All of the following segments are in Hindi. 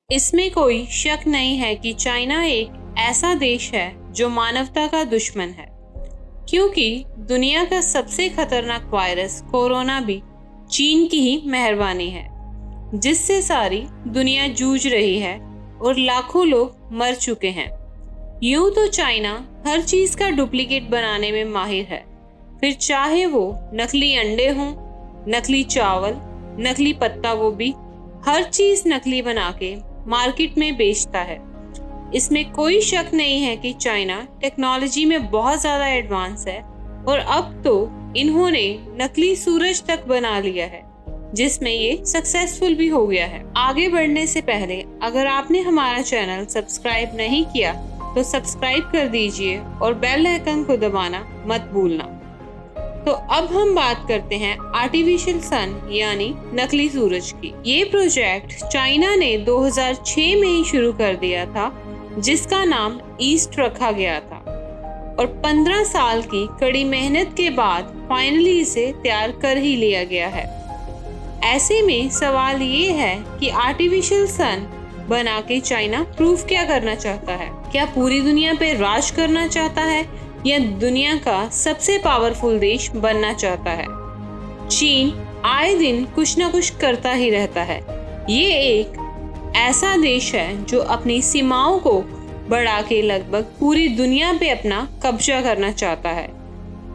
इसमें कोई शक नहीं है कि चाइना एक ऐसा देश है जो मानवता का दुश्मन है, क्योंकि दुनिया का सबसे खतरनाक वायरस कोरोना भी चीन की ही मेहरबानी है, जिससे सारी दुनिया जूझ रही है और लाखों लोग मर चुके हैं। यूं तो चाइना हर चीज का डुप्लीकेट बनाने में माहिर है, फिर चाहे वो नकली अंडे हों, नकली चावल, नकली पत्ता गोभी, हर चीज नकली बना के मार्केट में बेचता है। इसमें कोई शक नहीं है कि चाइना टेक्नोलॉजी में बहुत ज्यादा एडवांस है और अब तो इन्होंने नकली सूरज तक बना लिया है, जिसमें ये सक्सेसफुल भी हो गया है। आगे बढ़ने से पहले अगर आपने हमारा चैनल सब्सक्राइब नहीं किया तो सब्सक्राइब कर दीजिए और बेल आइकन को दबाना मत भूलना। तो अब हम बात करते हैं आर्टिफिशियल सन यानी नकली सूरज की। ये प्रोजेक्ट चाइना ने 2006 में ही शुरू कर दिया था, जिसका नाम ईस्ट रखा गया था और 15 साल की कड़ी मेहनत के बाद फाइनली इसे तैयार कर ही लिया गया है। ऐसे में सवाल ये है कि आर्टिफिशियल सन बना के चाइना प्रूफ क्या करना चाहता है? क्या पूरी दुनिया पे राज करना चाहता है या दुनिया का सबसे पावरफुल देश बनना चाहता है? चीन आए दिन कुछ ना कुछ करता ही रहता है। ये एक ऐसा देश है जो अपनी सीमाओं को बढ़ा के लगभग पूरी दुनिया पे अपना कब्जा करना चाहता है।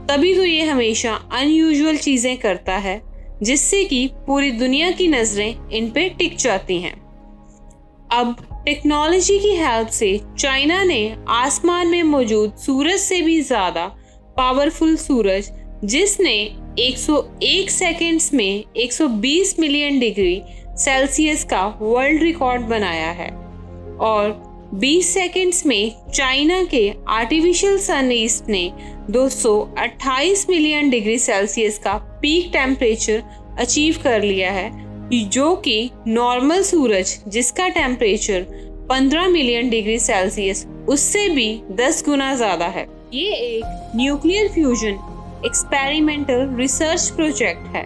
तभी तो ये हमेशा अनयूजुअल चीजें करता है, जिससे कि पूरी दुनिया की नजरें इन पे टिक जाती हैं। अब टेक्नोलॉजी की हेल्प से चाइना ने आसमान में मौजूद सूरज से भी ज्यादा पावरफुल सूरज, जिसने 101 सेकंड्स में 120 मिलियन डिग्री सेल्सियस का वर्ल्ड रिकॉर्ड बनाया है और 20 सेकंड्स में चाइना के आर्टिफिशियल सन ईस्ट ने 228 मिलियन डिग्री सेल्सियस का पीक टेम्परेचर अचीव कर लिया है, जो कि नॉर्मल सूरज जिसका टेम्परेचर 15 मिलियन डिग्री सेल्सियस उससे भी 10 गुना ज्यादा है। ये एक nuclear fusion experimental research project है।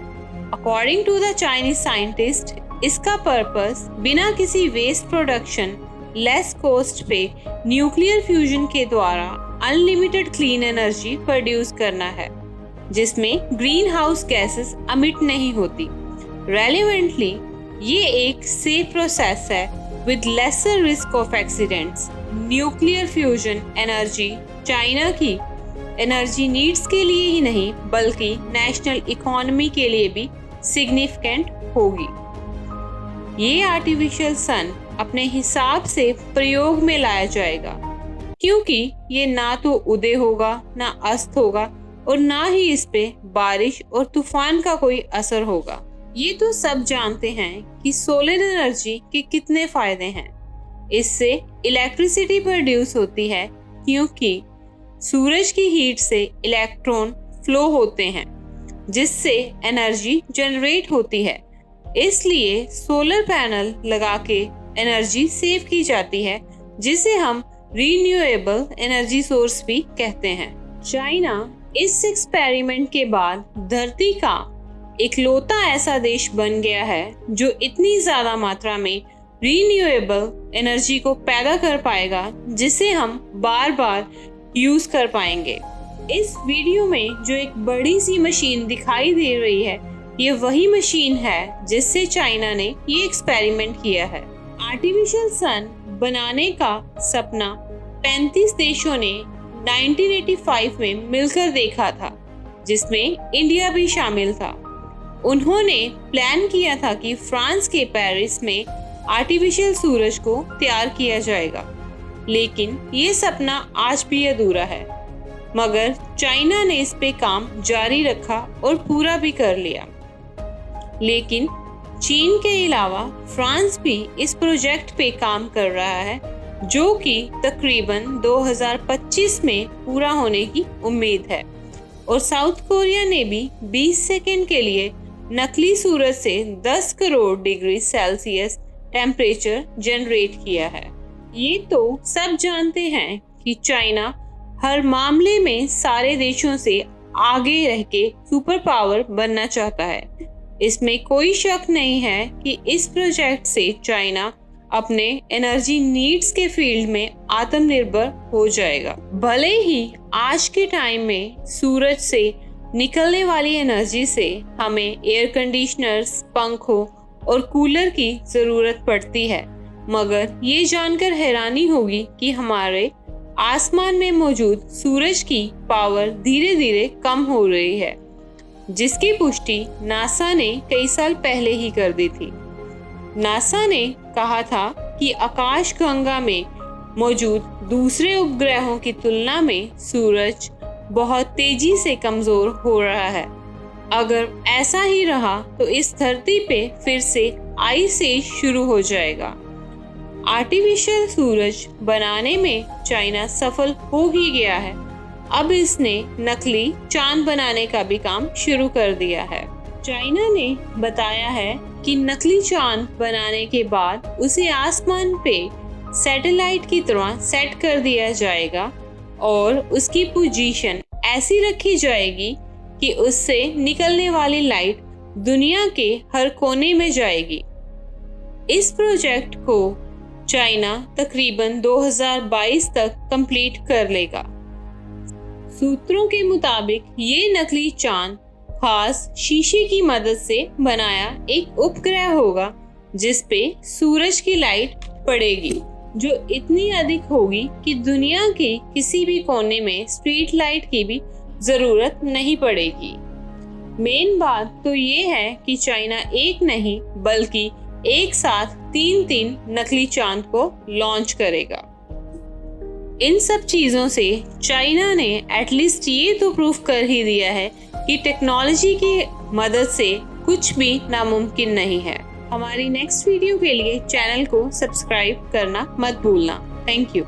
According to the Chinese scientist, इसका पर्पस बिना किसी वेस्ट प्रोडक्शन, लेस कॉस्ट पे न्यूक्लियर फ्यूजन के द्वारा अनलिमिटेड क्लीन एनर्जी प्रोड्यूस करना है, जिसमें ग्रीन हाउस गैसेस अमिट नहीं होती। रेलेवेंटली, ये एक सेफ प्रोसेस है with lesser risk of accidents. Nuclear fusion energy China की एनर्जी नीड्स के लिए ही नहीं बल्कि नेशनल इकोनॉमी के लिए भी सिग्निफिकेंट होगी। ये आर्टिफिशियल सन अपने हिसाब से प्रयोग में लाया जाएगा, क्योंकि ये ना तो उदय होगा, ना अस्त होगा और ना ही इस पे बारिश और तूफान का कोई असर होगा। ये तो सब जानते हैं कि सोलर एनर्जी के कितने फायदे हैं। इससे इलेक्ट्रिसिटी प्रोड्यूस होती है, क्योंकि सूरज की हीट से इलेक्ट्रॉन फ्लो होते हैं, जिससे एनर्जी जनरेट होती है। इसलिए सोलर पैनल लगा के एनर्जी सेव की जाती है, जिसे हम रीन्यूएबल एनर्जी सोर्स भी कहते हैं। चाइना इस एक्सपेरिमेंट के बाद धरती का इकलौता ऐसा देश बन गया है जो इतनी ज्यादा मात्रा में रीन्यूएबल एनर्जी को पैदा कर पाएगा, जिसे हम बार बार यूज कर पाएंगे। इस वीडियो में जो एक बड़ी सी मशीन दिखाई दे रही है, ये वही मशीन है जिससे चाइना ने ये एक्सपेरिमेंट किया है। आर्टिफिशियल सन बनाने का सपना 35 देशों ने 1985 में मिलकर देखा था, जिसमें इंडिया भी शामिल था। उन्होंने प्लान किया था कि फ्रांस के पेरिस में आर्टिफिशियल सूरज को तैयार किया जाएगा, लेकिन ये सपना आज भी अधूरा है। मगर चाइना ने इस पे काम जारी रखा और पूरा भी कर लिया। लेकिन चीन के अलावा फ्रांस भी इस प्रोजेक्ट पे काम कर रहा है, जो कि तकरीबन 2025 में पूरा होने की उम्मीद है। और साउथ कोरिया ने भी 20 सेकेंड के लिए नकली सूरज से 10 crore degree Celsius temperature generate किया है। ये तो सब जानते हैं कि चाइना हर मामले में सारे देशों से आगे रह के सुपर पावर बनना चाहता है। इसमें कोई शक नहीं है कि इस प्रोजेक्ट से चाइना अपने एनर्जी नीड्स के फील्ड में आत्मनिर्भर हो जाएगा। भले ही आज के टाइम में सूरज से निकलने वाली एनर्जी से हमें एयर कंडीशनर्स, पंखों और कूलर की जरूरत पड़ती है, मगर ये जानकर हैरानी होगी कि हमारे आसमान में मौजूद सूरज की पावर धीरे धीरे कम हो रही है, जिसकी पुष्टि नासा ने कई साल पहले ही कर दी थी। नासा ने कहा था कि आकाशगंगा में मौजूद दूसरे उपग्रहों की तुलना में सूरज बहुत तेजी से कमजोर हो रहा है। अगर ऐसा ही रहा तो इस धरती पे फिर से आइस एज शुरू हो जाएगा। आर्टिफिशियल सूरज बनाने में चाइना सफल हो ही गया है। अब इसने नकली चांद बनाने का भी काम शुरू कर दिया है। चाइना ने बताया है कि नकली चांद बनाने के बाद उसे आसमान पे सैटेलाइट की तरह सेट कर दिया जाएगा और उसकी पोजीशन ऐसी रखी जाएगी कि उससे निकलने वाली लाइट दुनिया के हर कोने में जाएगी। इस प्रोजेक्ट को चाइना तकरीबन 2022 तक कंप्लीट कर लेगा। सूत्रों के मुताबिक ये नकली चांद खास शीशे की मदद से बनाया एक उपग्रह होगा जिस पे सूरज की लाइट पड़ेगी, जो इतनी अधिक होगी कि दुनिया के किसी भी कोने में स्ट्रीट लाइट की भी जरूरत नहीं पड़ेगी। मेन बात तो ये है कि चाइना एक नहीं बल्कि एक साथ 3 नकली चांद को लॉन्च करेगा। इन सब चीजों से चाइना ने एटलीस्ट ये तो प्रूफ कर ही दिया है कि टेक्नोलॉजी की मदद से कुछ भी नामुमकिन नहीं है। हमारी नेक्स्ट वीडियो के लिए चैनल को सब्सक्राइब करना मत भूलना। Thank you.